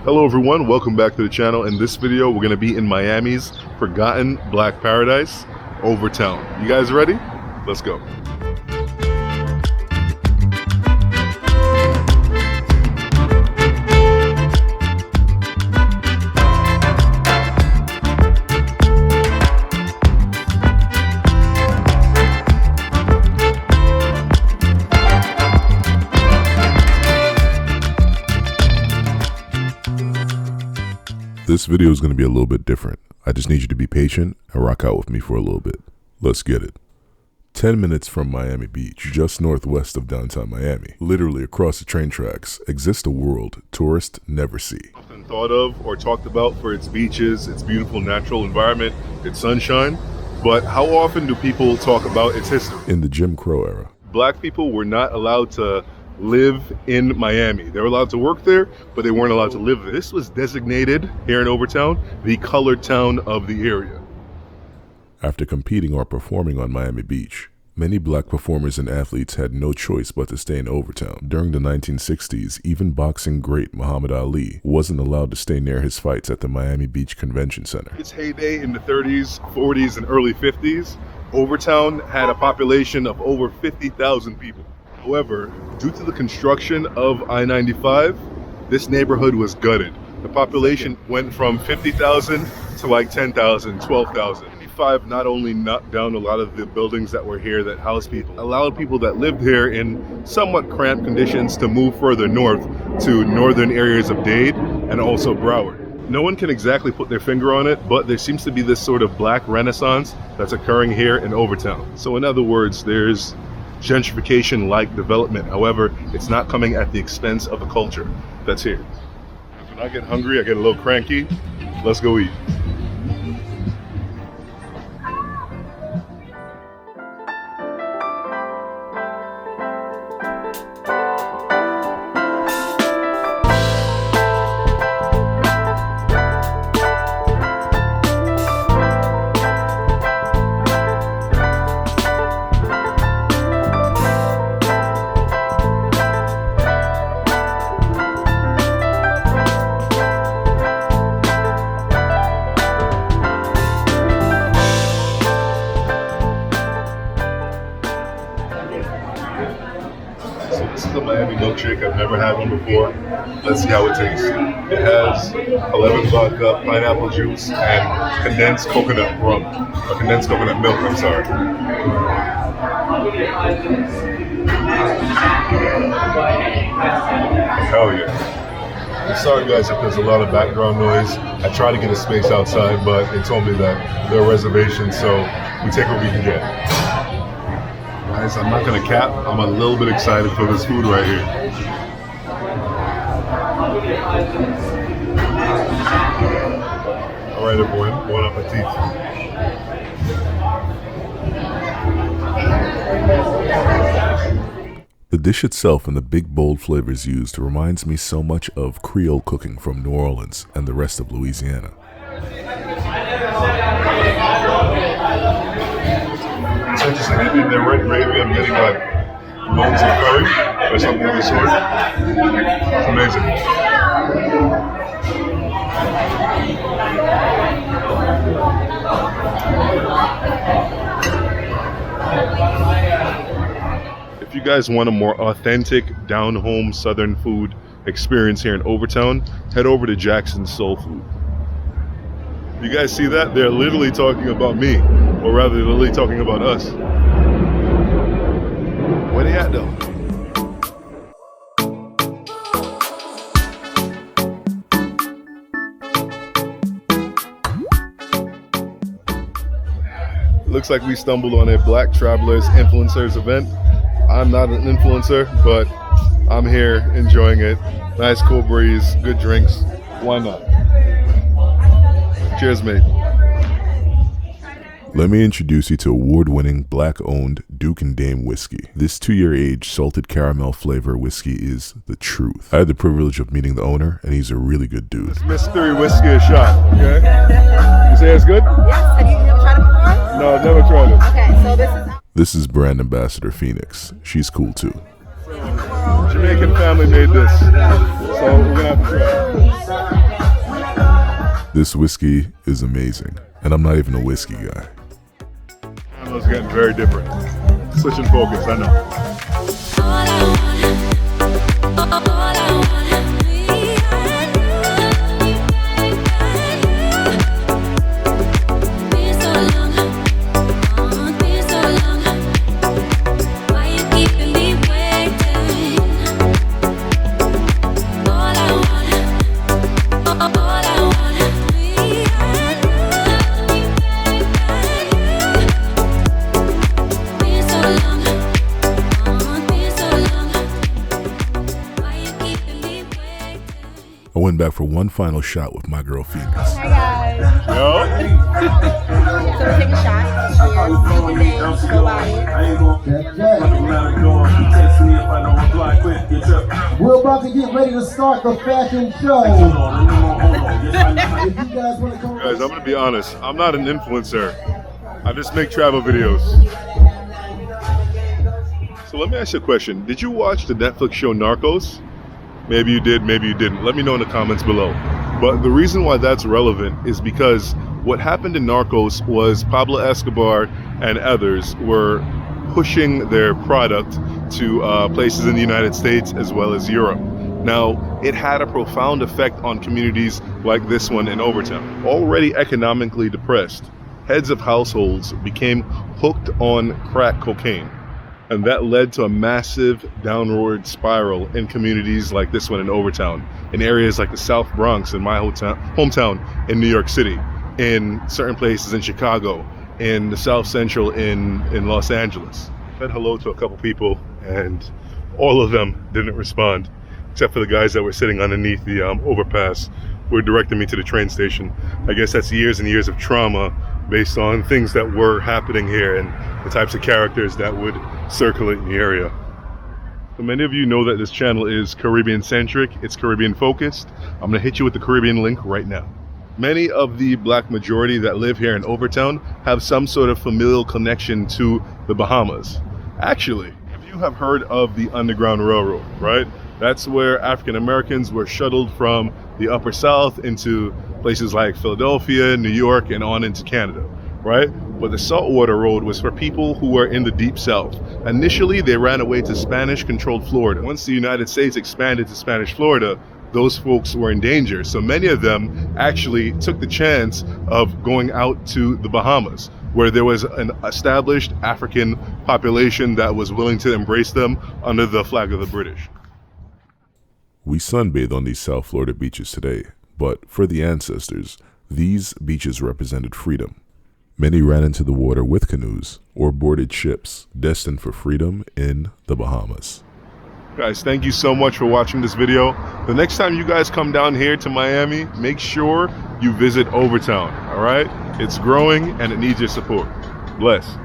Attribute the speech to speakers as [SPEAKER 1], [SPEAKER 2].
[SPEAKER 1] Hello everyone, welcome back to the channel. In this video, we're going to be in Miami's forgotten black paradise, Overtown. You guys ready? Let's go. This video is going to be a little bit different. I just need you to be patient and rock out with me for a little bit. Let's get it. 10 minutes from Miami Beach, just northwest of downtown Miami, literally across the train tracks, exists a world tourists never see. Often thought of or talked about for its beaches, its beautiful natural environment, its sunshine, but how often do people talk about its history? In the Jim Crow era, black people were not allowed to live in Miami. They were allowed to work there, but they weren't allowed to live there. This was designated here in Overtown the colored town of the area. After competing or performing on Miami Beach, many black performers and athletes had no choice but to stay in Overtown. During the 1960s, even boxing great Muhammad Ali wasn't allowed to stay near his fights at the Miami Beach Convention Center. Its heyday in the 30s, 40s, and early 50s, Overtown had a population of over 50,000 people. However, due to the construction of I-95, this neighborhood was gutted. The population went from 50,000 to like 10,000, 12,000. I-95 not only knocked down a lot of the buildings that were here that housed people, allowed people that lived here in somewhat cramped conditions to move further north to northern areas of Dade and also Broward. No one can exactly put their finger on it, but there seems to be this sort of black renaissance that's occurring here in Overtown. So in other words, there's gentrification-like development. However, it's not coming at the expense of the culture that's here. When I get hungry, I get a little cranky. Let's go eat. This is a Miami milkshake. I've never had one before. Let's see how it tastes. It has 11 vodka, pineapple juice, and condensed coconut rum. Or condensed coconut milk, I'm sorry. Hell yeah. I'm sorry guys if there's a lot of background noise. I tried to get a space outside, but they told me that there are reservations, so we take what we can get. Guys, I'm not gonna cap, I'm a little bit excited for this food right here. All right everyone, bon appetit. The dish itself and the big bold flavors used reminds me so much of Creole cooking from New Orleans and the rest of Louisiana. So just like in their red gravy, I'm getting like bones of curry or something of the sort. It's amazing. If you guys want a more authentic, down-home Southern food experience here in Overtown, head over to Jackson's Soul Food. You guys see that? They're literally talking about me, or rather they're literally talking about us. Where they at though? Looks like we stumbled on a Black Travelers Influencers event. I'm not an influencer, but I'm here enjoying it. Nice cool breeze, good drinks. Why not? Cheers, mate. Let me introduce you to award-winning black-owned Duke and Dame whiskey. This 2-year age salted caramel flavor whiskey is the truth. I had the privilege of meeting the owner, and he's a really good dude. This mystery whiskey is shot, okay? You say it's good?
[SPEAKER 2] Yes. Have you never tried it before?
[SPEAKER 1] No, I've never tried it.
[SPEAKER 2] Okay, so this is...
[SPEAKER 1] This is brand ambassador Phoenix. She's cool too. Jamaican family made this, so we're gonna have to try it. This whiskey is amazing, and I'm not even a whiskey guy.
[SPEAKER 3] It's getting very different. Switching focus, I know.
[SPEAKER 1] I went back for one final shot with my girl Phoenix.
[SPEAKER 2] Hi guys.
[SPEAKER 3] Yo.
[SPEAKER 2] So we're taking shots. Cheers. Say your names. Go by it.
[SPEAKER 4] We're about to get ready to start the fashion show. If you guys want to come,
[SPEAKER 3] Guys, I'm gonna be honest. I'm not an influencer. I just make travel videos. So let me ask you a question. Did you watch the Netflix show Narcos? Maybe you did, maybe you didn't. Let me know in the comments below. But the reason why that's relevant is because what happened in Narcos was Pablo Escobar and others were pushing their product to places in the United States as well as Europe. Now, it had a profound effect on communities like this one in Overtown. Already economically depressed, heads of households became hooked on crack cocaine. And that led to a massive downward spiral in communities like this one in Overtown, in areas like the South Bronx in my hometown in New York City, in certain places in Chicago, in the South Central in Los Angeles. I said hello to a couple people and all of them didn't respond, except for the guys that were sitting underneath the overpass, who were directing me to the train station. I guess that's years and years of trauma based on things that were happening here and the types of characters that would circulate in the area. So many of you know that this channel is Caribbean centric, it's Caribbean focused. I'm gonna hit you with the Caribbean link right now. Many of the black majority that live here in Overtown have some sort of familial connection to the Bahamas. Actually, if you have heard of the Underground Railroad, right? That's where African Americans were shuttled from the Upper South into places like Philadelphia, New York, and on into Canada, right? But the Saltwater Road was for people who were in the Deep South. Initially, they ran away to Spanish-controlled Florida. Once the United States expanded to Spanish Florida, those folks were in danger. So many of them actually took the chance of going out to the Bahamas, where there was an established African population that was willing to embrace them under the flag of the British.
[SPEAKER 1] We sunbathe on these South Florida beaches today, but for the ancestors, these beaches represented freedom. Many ran into the water with canoes or boarded ships destined for freedom in the Bahamas.
[SPEAKER 3] Guys, thank you so much for watching this video. The next time you guys come down here to Miami, make sure you visit Overtown, all right? It's growing and it needs your support. Bless.